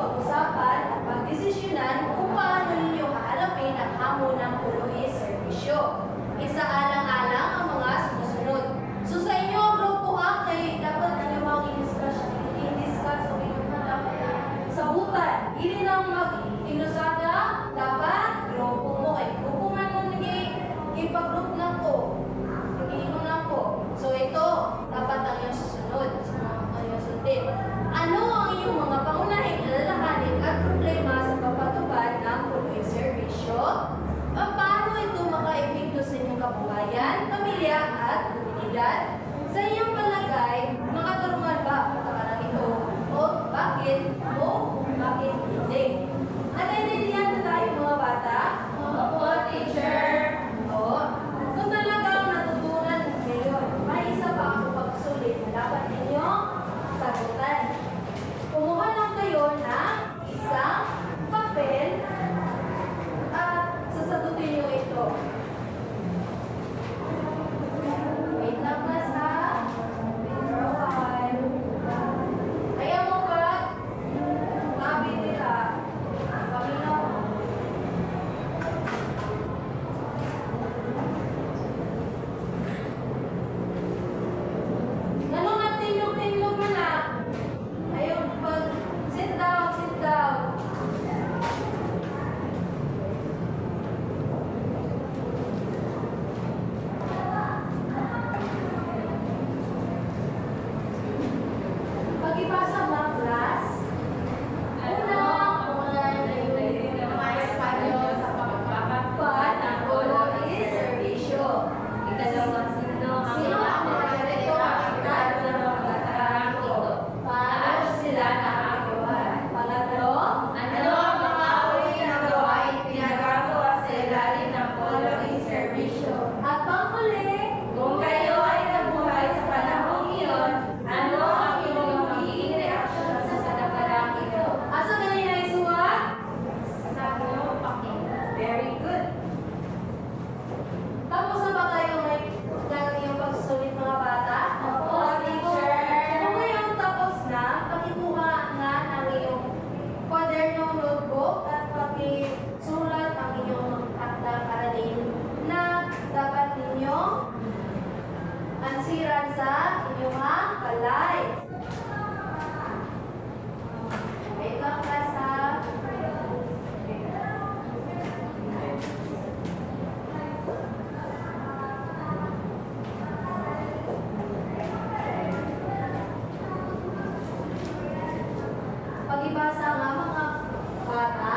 pag-usapan at pagdesisyonan kung paano ninyo haharapin ang hamon ng pulubi serbisyo. Isaalang-alang ang mga sumusunod. So sa inyo, grupo ha, kayo dapat ninyo mag-i-discuss o sabutan. Hindi lang mag-inusada, dapat grupo mo. Kay grupo man mo ipag-group na po. Nag-iinom na po. So ito, dapat ang iyong susunod. Ang iyong sundin. Ano ang iyong mga pangunahing alalahanin at problema sa pagpatupad ng pulubi serbisyo? Paano ito maka-epekto sa inyong kabuhayan, pamilya at komunidad? Sa iyong palagay, makatulungan ba ang patakaran ito? O bakit hindi? Nag-identihan na tayo mga bata? Opo, teacher. Oo. Kung talagang natutunan ngayon, may isa pa ako pagsulit na dapat ninyo sagutan. Kumuha lang kayo ng isang papel at sasagutin nyo ito. Wait lang class ha. Profile. Ayaw mo ba? Tabi nila. Paminaw. Ganun ang tinlog-tinlog mo na. Ayaw pag sit down, sit down. Pag-ipasa mo ang class. Una, Mga Espanyol sa pagpapagpapad ng pulubi serbisyo. Ikalawa, sino ang mga direktor at ng pagtatarang ito? Paano sila nakagawa? Pangatlo, Ano ang mga uri ng gawain pinagagawa sa ilalim ng pulubi serbisyo? at panghuli, Kung kayo ay nabuhay sa panahong iyon, ano ang iyong magiging reaksyon sa kataparang ito? asa kanina isuwat? Sa iyong pakinggan. Very good. Tapos na ba kayo may yung pagsusulit mga bata? Opo, teacher. Kung ngayon tapos na, pakikuha nga ng iyong kwaderno, notebook at pakisulat ang inyong akdang aralin na dapat ninyo ansiran sa inyong balay. Wait lang class ha. Pag-ibasa nga mga bata,